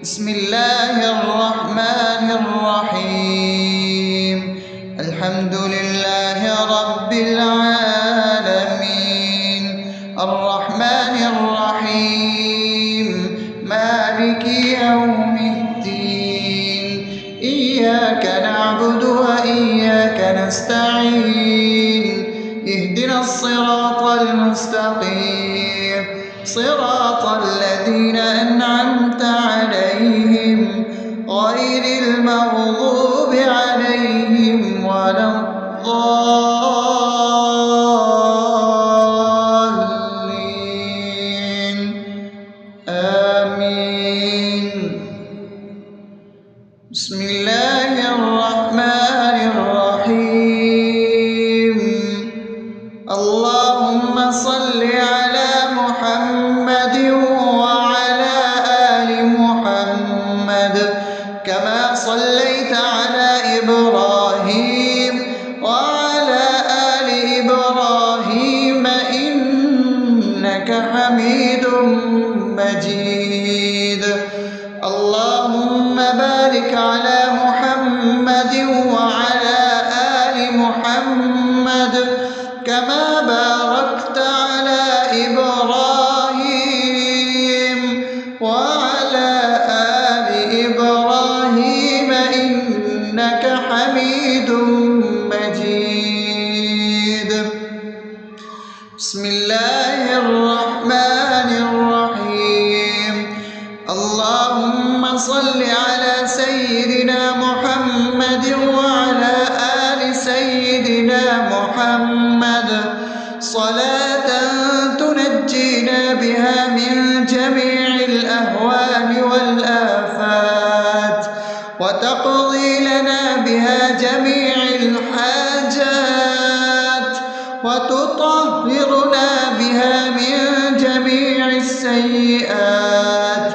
بسم الله الرحمن الرحيم. الحمد لله رب العالمين، الرحمن الرحيم، مالك يوم الدين. إياك نعبد وإياك نستعين، اهدنا الصراط المستقيم، صراط الذين أنعمت عليهم غير المغضوب عليهم ولا الضالين. آمين. بسم الله الرحمن الرحيم. اللهم صل على محمد وعلى آل محمد كما صليت على إبراهيم وعلى آل إبراهيم إنك حميد مجيد. اللهم بارك على محمد وعلى آل محمد كما باركت على إبراهيم وعلى آل إبراهيم إنك حميد مجيد. بسم الله الرحمن الرحيم. اللهم صل على سيدنا محمد وعلى آل سيدنا محمد صلاة تنجينا بها من جميع الأهوال والآفات، وتقضي لنا بها جميع الحاجات، وتطهرنا بها من جميع السيئات،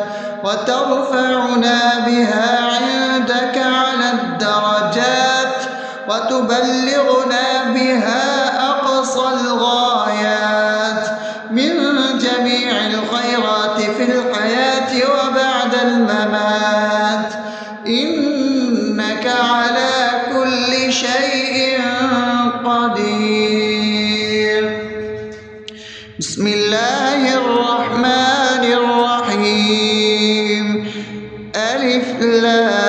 وترفعنا بها عندك على الدرجات، وتبلغنا بها أقصى الغايات من جميع الخيرات في الحياة وبعد الممات، إنك على كل شيء قدير. بسم الله الرحمن الرحيم. ألف لام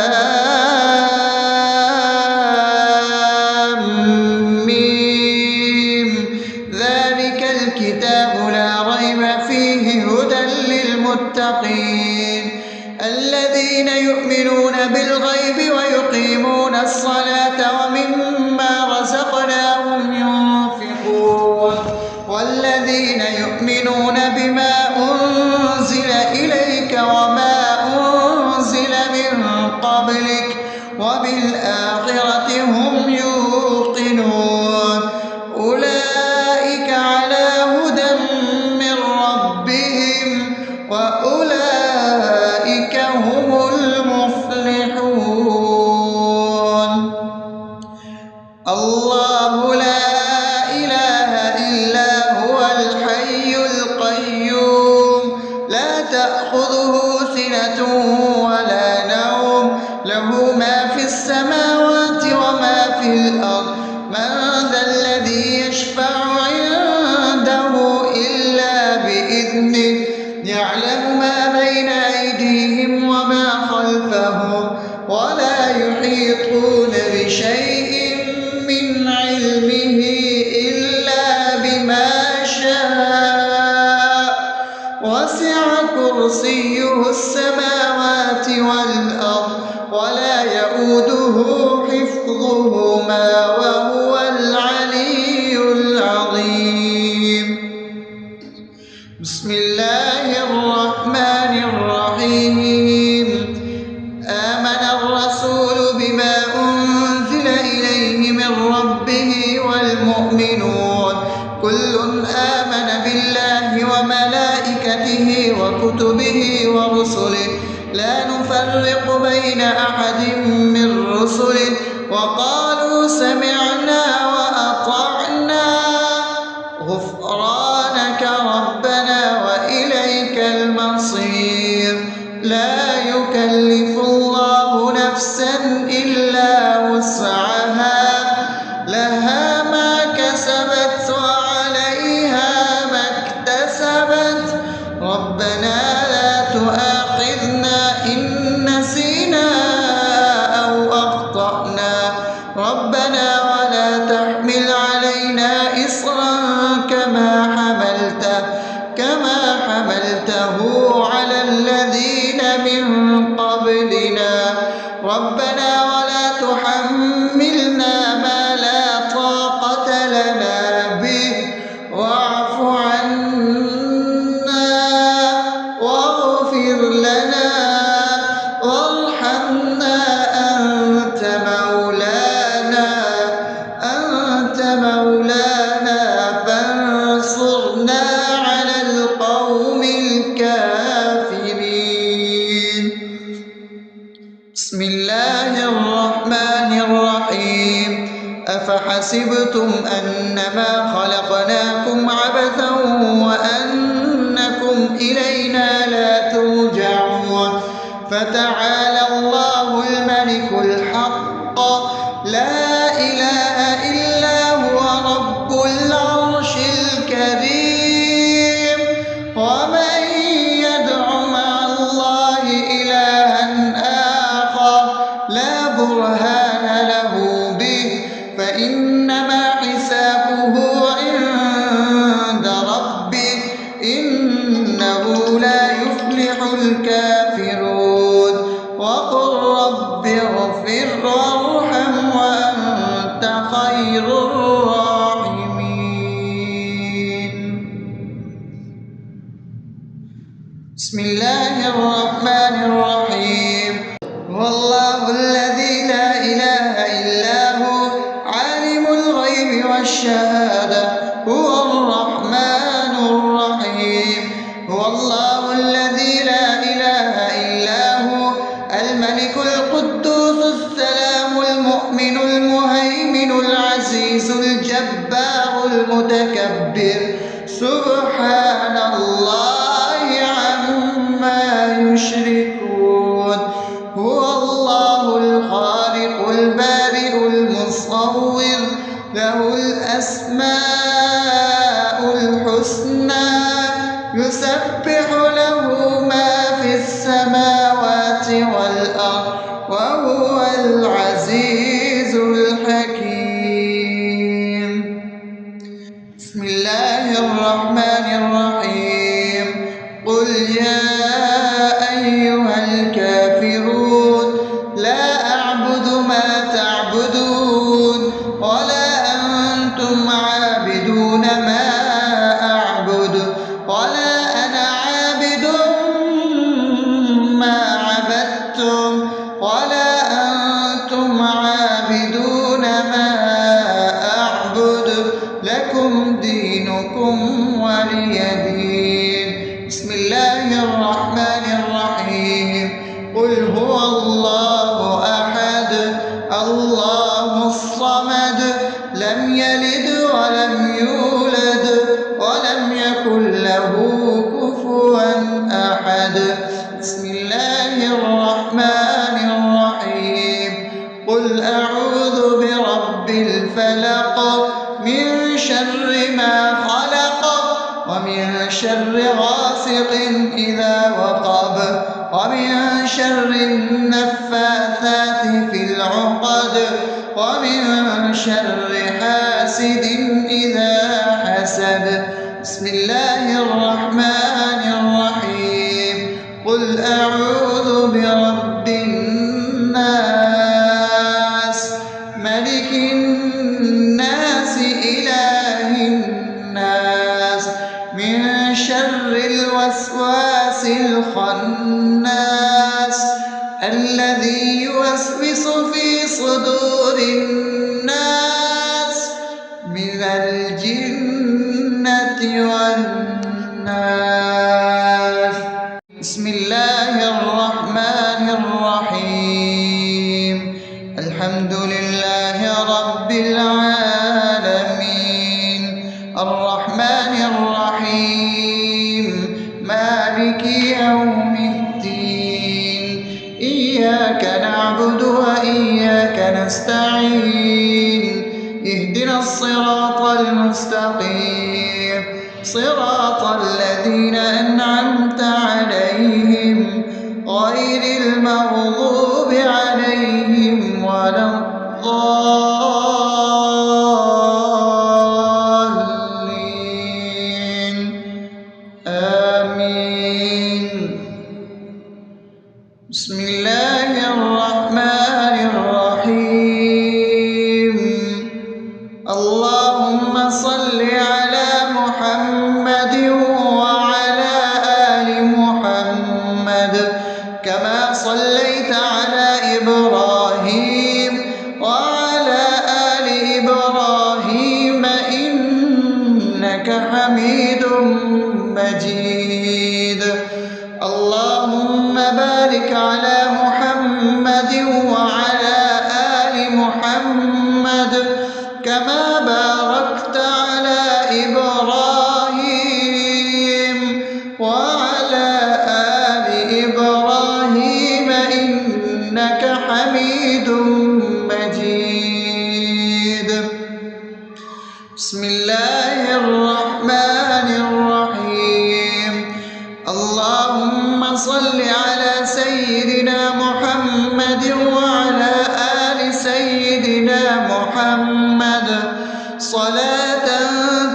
ميم. ذلك الكتاب لا ريب فيه هدى للمتقين الذين يؤمنون بالغيب ويقيمون الصلاة ومما رزقناهم ينفقون والذين يؤمنون بما أنزل إليك وما أنزل من قبلك وبالآخرة هم يوقنون أولئك على هدى من ربهم وأولئك هم المفلحون. الله لا إله إلا هو الحي القيوم لا تأخذه سنة ولا نوم له ما في السماوات وما في الأرض. من ذا الذي يشفع عنده إلا بإذنه يعلم ما بين أيديهم وما خلفهم ولا يحيطون بشيء من علمه إلا بما شاء وسع كرسيه السماوات والأرض ولا يؤوده حفظهما وهو العلي العظيم. بسم الله الرحمن الرحيم. آمن الرسول بما أنزل إليه من ربه والمؤمنون كل آمن بالله وملائكته وكتبه ورسله لا نفرق بين أحد من رسله وقالوا سمعنا وأطعنا غفرانك ربنا وإليك المصير. لا يكلف يكلف الله نفسا إلا وسعها لها ما كسبت وعليها ما اكتسبت ربنا لا تؤاخذنا إن نسينا أو أخطأنا ربنا ولا تحمل علينا إصرا كما حملته على الذين من قبلنا ربنا ولا تحملنا ما لا طاقة لنا به واعف عنا واغفر لنا وارحمنا أنت مولانا فانصرنا على القوم الكافرين. بسم الله الرحمن الرحيم أفحسبتم أنما خلقناكم عبثا وأنكم إلينا لا ترجعون فتعالى الله الملك الحق لا إله إلا هو رب العرش الكريم ومن يدع مع الله إلها آخر لا برهان له به فإنما حسابه عند ربه إنه لا يفلح الكافرون وقل رب اغفر وارحم وأنت خير الراحمين. بسم الله الرحمن الرحيم هو الله الذي لا إله إلا هو عالم الغيب والشهادة هو الرحمن الرحيم هو الله الذي لا إله إلا هو الملك القدوس السلام المؤمن المهيمن العزيز الجبار المتكبر سبحان الله عما يشركون هو الله الخالق البارئ المصور له الأسماء الحسنى يسبح له ما في السماوات والأرض وهو العزيز الحكيم. بسم الله الرحمن الرحيم قل يا أيها الكافرون لا أعبد ما تعبدون ولا أنتم عابدون ما أعبد ولا أنا عابد ما عبدتم ولا أنتم عابدون ما أعبد لكم دينكم ولي دين. بسم الله الرحمن الرحيم قل هو الله أحد الله الصمد لم يلد ولم يولد ولم يكن له كفوا أحد. بسم الله الرحمن الرحيم قل أعوذ برب الفلق من شر ما خلق ومن شر غاسق إذا وقب ومن شر النفاثات في العقد ومن شر حاسد إذا حسد. بسم الله الرحمن الرحيم قل أعوذ برب الناس ملك الناس إله الناس من شر الوسواس الخناس الذي يوسوس في صدور الناس من الجنة والناس. بسم الله الرحمن الرحيم الحمد لله رب العالمين الرحمن الرحيم مالك يوم الدين إياك نعبد وإياك نستعين اهدنا الصراط المستقيم صراط الذين أنعمت عليهم غير المغضوب عليهم ولا الضالين آمين. بسم الله الرحمن الرحيم. اللهم صل على محمد وعلى آل محمد كما صليت على إبراهيم وعلى آل إبراهيم إنك حميد مجيد. اللهم بارك على محمد وعلى آل محمد كما باركت على إبراهيم وعلى آل إبراهيم إنك حميد مجيد. بسم الله الرحمن الرحيم. اللهم صل على سيدنا محمد وعلى آل سيدنا محمد صلاة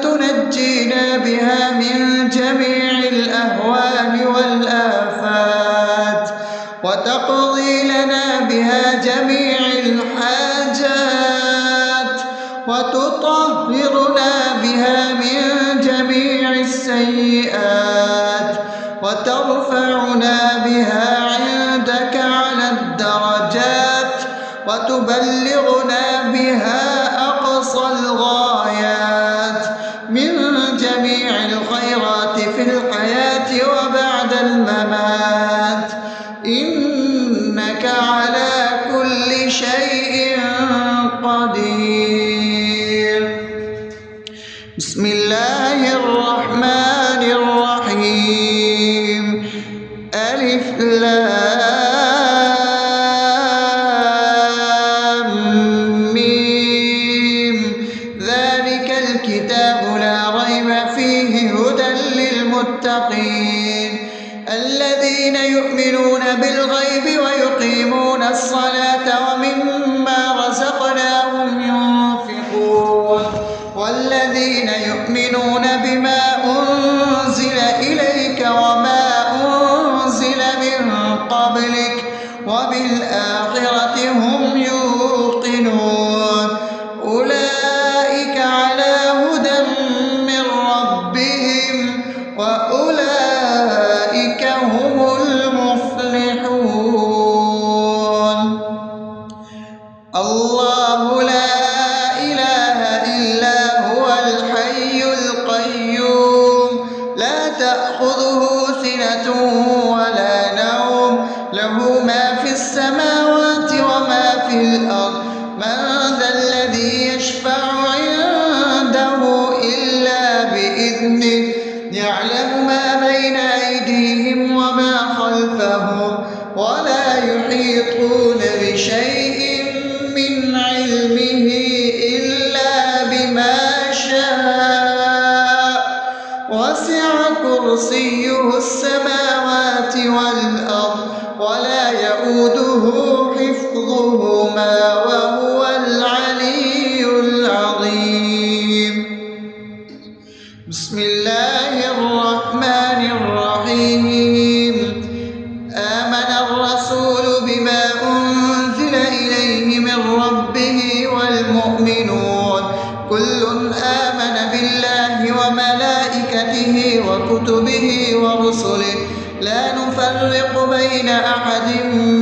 تنجينا بها من جميع الأهوال والآفات وتقضي لنا بها جميع الحاجات وتطهرنا بها من جميع السيئات وترفعنا بها عندك على الدرجات وتبلغنا بها أقصى الغايات من جميع الخيرات في الحياة وبعد الممات إنك على كل شيء قدير. بسم الله الرحمن الرحيم. ألف لام ميم ذلك الكتاب لا ريب فيه هدى للمتقين الذين يؤمنون بالغيب ويقيمون الصلاة ومما رزقناهم ينفقون والذين يؤمنون بما أنزل إليك وما أنزل من قبلك وبالآخرة هم يوقنون أولئك على هدى من ربهم وأولئك هم المفلحون. الله لا إله إلا هو الحي القيوم لا تأخذه سنة ولا نوم له ما في السماوات وما في الأرض من ذا الذي يشفع عنده إلا بإذنه يعلم ما بين أيديهم وما خلفهم ولا يحيطون بشيء من علمه إلا بما شاء وسع كرسيه السماوات والأرض ولا يؤوده حفظهما وهو العلي العظيم. بسم الله الرحمن الرحيم. آمن الرسول بما أنزل إليه من ربه والمؤمنون كل آمن بالله وملائكته وكتبه ورسله لا نفرق بين أحد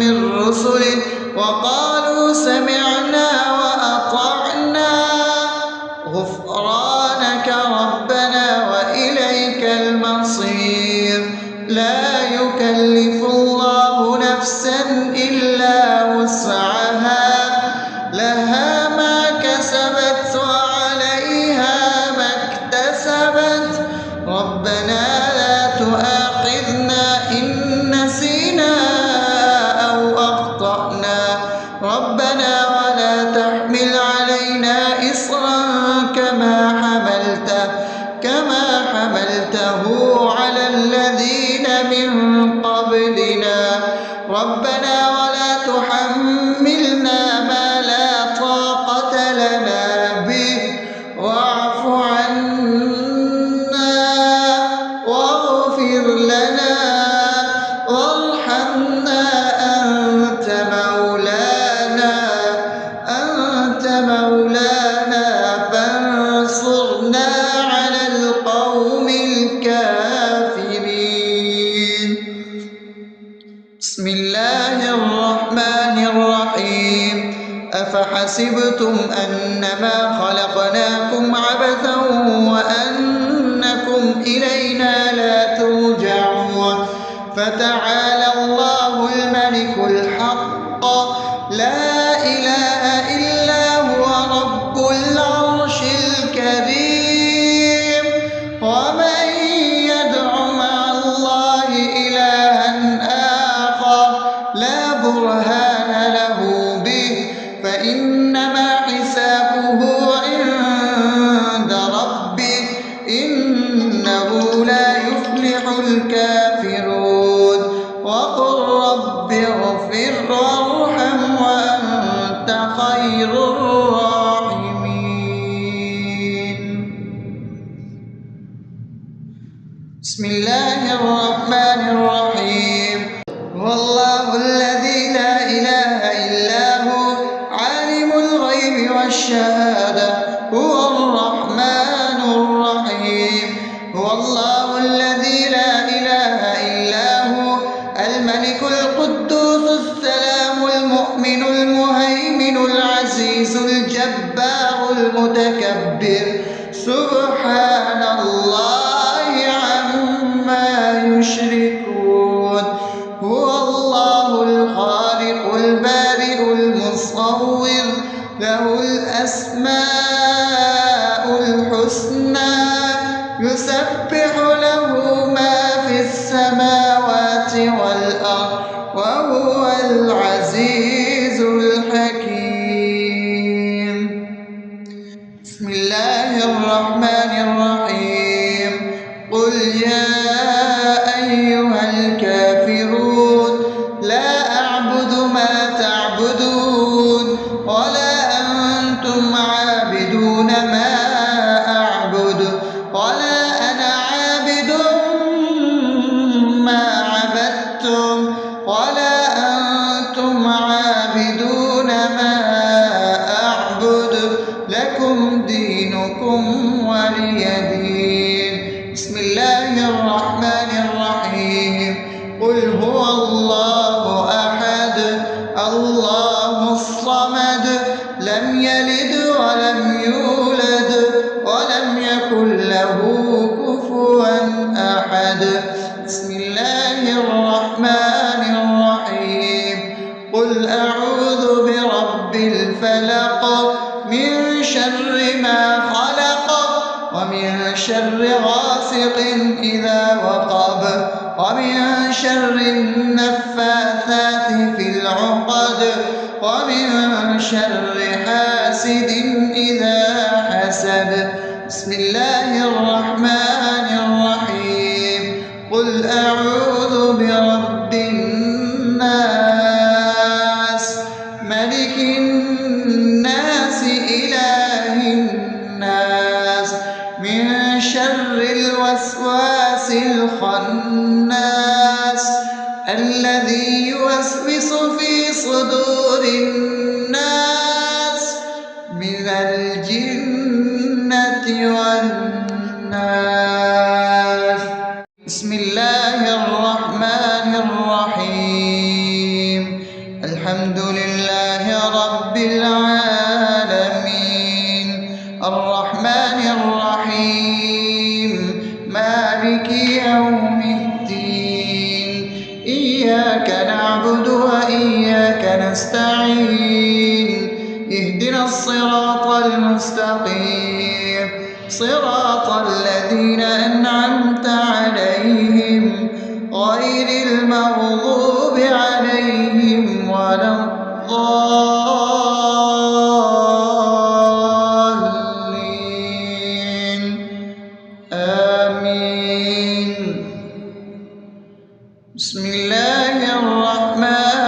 من رسله وقالوا سمعنا وأطعنا غفرانك ربنا وإليك المصير. لا يكلف الله نفسا إلا وسعها لها ما كسبت وعليها ما اكتسبت ربنا لا تؤاخذنا إن نسينا أو ربنا ولا تحملنا ما لا طاقة لنا به واعف عنا واغفر لنا وارحمنا أنت مولانا فانصرنا على القوم الكافرين. بسم الله الرحمن الرحيم. أفحسبتم أنما خلقناكم عبثا وأنكم إلينا لا ترجعون فتعالى الله الملك الحق لا إله إلا هو رب العرش الكريم. ومن يدع مع الله إلها آخر لا برهان له به فإنما حسابه عند ربه إنه لا يفلح الكافرون. وقل رب اغفر وارحم وأنت خير الراحمين. بسم الله الرحمن الرحيم. هو الله الذي لا إله إلا هو عالم الغيب والشهادة هو الرحمن الرحيم. هو الله الذي لا إله إلا هو الملك القدوس السلام المؤمن المهيمن العزيز الجبار المتكبر سبحان الله عما يشركون. هو الله الخالق البارئ المصور له الأسماء الحسنى يسبح له ما في السماوات والأرض وهو العزيز الحكيم. بسم الله الرحمن الرحيم. قل يا أيها الكافرون لا أعبد ما تعبدون ولا أنتم عابدون ما أعبد ولا أنا عابد ما عبدتم ولا أنتم عابدون ما أعبد لكم دينكم ولي دين. بسم الله الرحمن الرحيم. قل هو الله أحد الله الصمد لم يلد ولم يولد ولم يكن له كفوا أحد. بسم الله الرحمن الرحيم. قل أعوذ برب الفلق من شر ما خلق ومن شر غاسق إذا وقب ومن شر النفاثات في العقد ومن شر حاسد إذا حسد. بسم الله الرحمن الرحيم. قل أعوذ برب الناس ملك الناس إله الناس من شر الوسواس الخناس الذي يوسوس في صدور الناس من الجنة والناس. بسم الله الرحمن الرحيم. الحمد لله رب العالمين الرحمن الرحيم مالك يوم الدين إياك نعبد وإياك نستعين اهدنا الصراط المستقيم صراط الذين أنعمت عليهم غير المغضوب عليهم ولا الضالين آمين. بسم الله الرحمن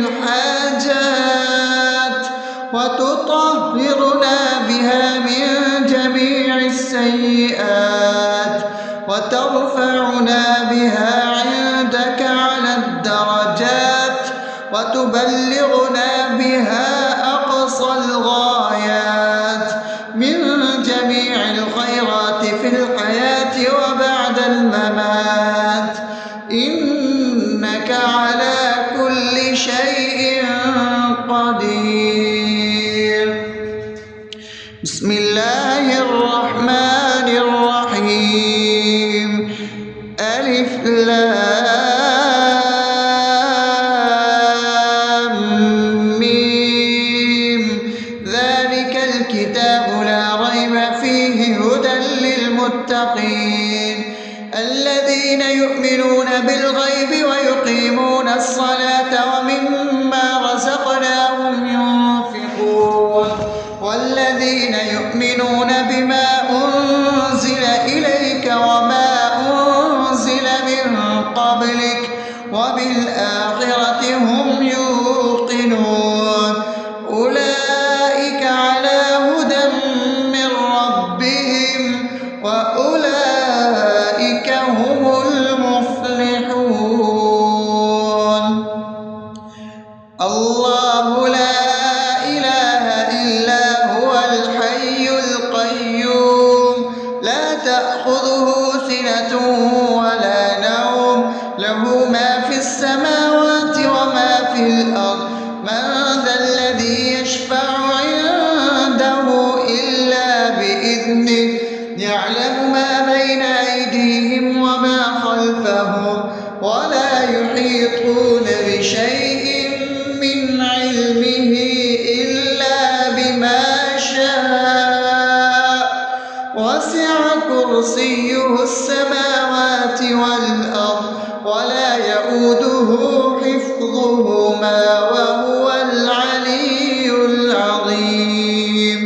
الحاجات وتطهرنا بها من جميع السيئات وترفعنا بها عندك على الدرجات وتبلغنا بها أقصى الغايات من جميع الخيرات في الحياة وبعد الممات، إنك على كل شيء قدير. بسم الله الرحمن الرحيم. ألف لام ميم. ذلك الكتاب لا ريب فيه هدى للمتقين الذين يؤمنون بالغيب ويقيمون الصلاة ومما رزقناهم ينفقون والذين يؤمنون بما أنزل إليك وما أنزل من قبلك وبالآخرة هم يوقنون أولئك على هدى من ربهم وأولئك هم المفلحون. الله لا إله إلا هو الحي القيوم لا تأخذه سنة ولا نوم له ما في السماوات وما في الأرض من ذا الذي يشفع عنده إلا بإذنه يعلم ما بين أيديهم وما خلفهم ولا يحيطون بشيء من علمه إلا بما شاء وسع كرسيه السماوات والأرض ولا يؤوده حفظهما وهو العلي العظيم.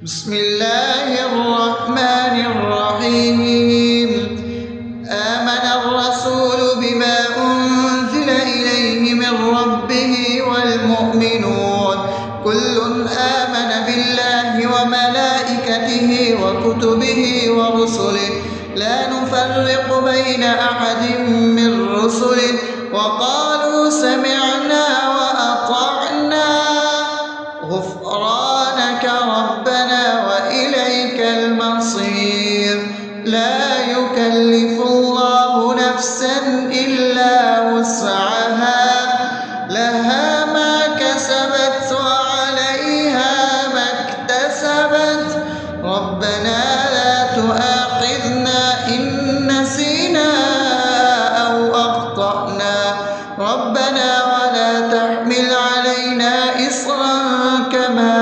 بسم الله الرحمن الرحيم. آمن الرسول بما أنزل إليه من ربه والمؤمنون كل آمن بالله وملائكته وكتبه ورسله لا نفرق بين أحد من رسله وقالوا سمعنا وأطعنا غفرانك ربنا وإليك المصير. لا يكلف الله نفسا إلا وسعها لها ما كسبت وعليها ما اكتسبت ربنا لا تؤاخذنا إن نسينا أو أخطأنا ربنا ولا تحمل علينا إصرا كما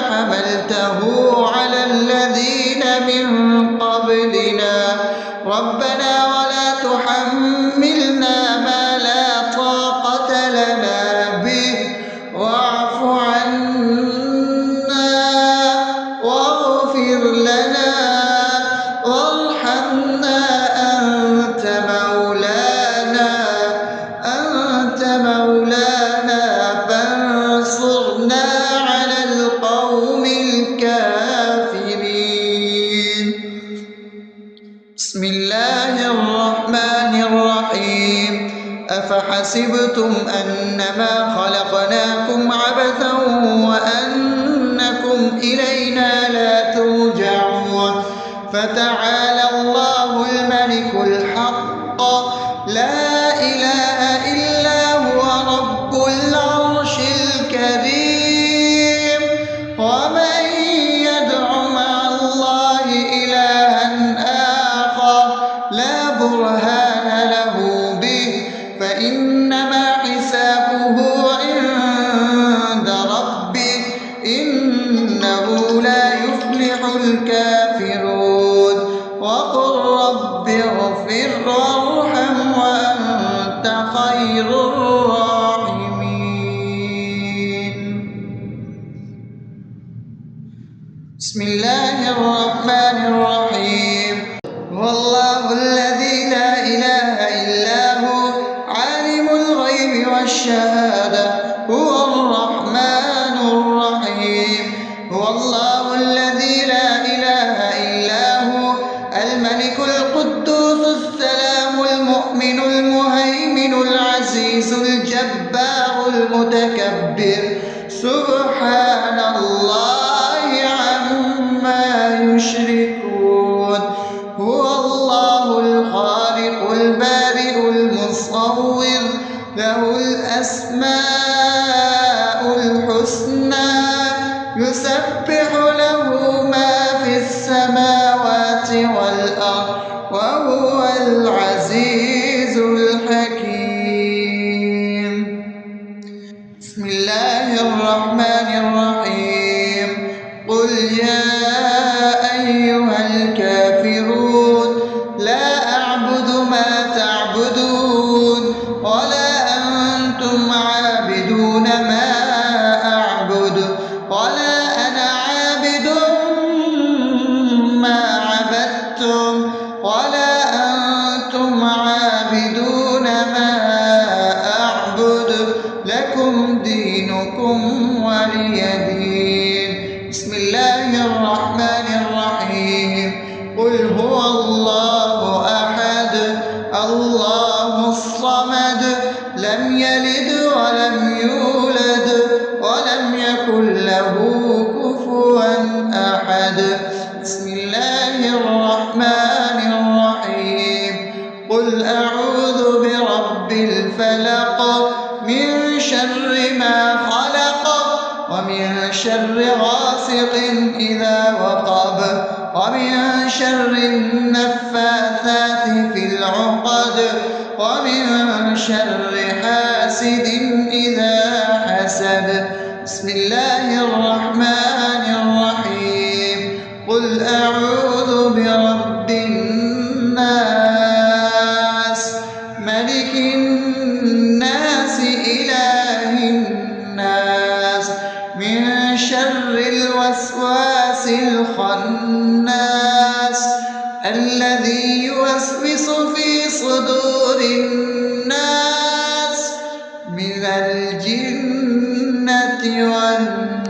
حملته على الذين من قبلنا ربنا ولا تحملنا ما لا طاقة لنا به واعف عنا واغفر لنا وارحمنا أنت مولانا فانصرنا على القوم الكافرين. بسم الله الرحمن الرحيم. أفحسبتم أنما خلقناكم عبثا وأنكم إلينا لا ترجعون فتعالى الله الملك الحق لا إله إلا هو رب العرش الكريم. ومن يدع مع الله إلها آخر لا برهان له به فإنما حسابه عند ربه إنه لا يفلح الكافرون. وقل رب اغفر وارحم وأنت خير الراحمين. بسم الله الرحمن الرحيم. هو الله الذي لا إله إلا هو الغيب والشهادة هو الرحمن الرحيم. هو الله الذي لا إله إلا هو الملك القدوس السلام المؤمن المهيمن العزيز الجبار المتكبر سبحان الله عما يشركون. هو الله الخالق البارئ المصور له الأسماء الحسنى يسبح له ما في السماوات والأرض وهو العزيز الحكيم. بسم الله الرحمن الرحيم. قل يا أيها الكافرون لا أعبد ما تعبدون ولا أنتم عابدون ما أعبد ولا أنا عابد ما عبدتم ولا أنتم عابدون ما أعبد لكم دينكم ولي دين. بسم الله الرحمن الرحيم. قل هو الله أحد الله الصمد لم يلد ولم يولد ولم يكن له كفوا أحد. بسم الله الرحمن الرحيم. قل أعوذ برب الفلق من شر ما خلق ومن شر غاسق إذا وقب ومن شر النفاثات في العقد ومن شر حاسد إذا حسد. بسم الله الرحمن الرحيم. قل أعوذ برب الناس ملك الناس إله الناس من شر الوسواس الخناس الذي يوسوس في صدور الناس من الجنة والناس.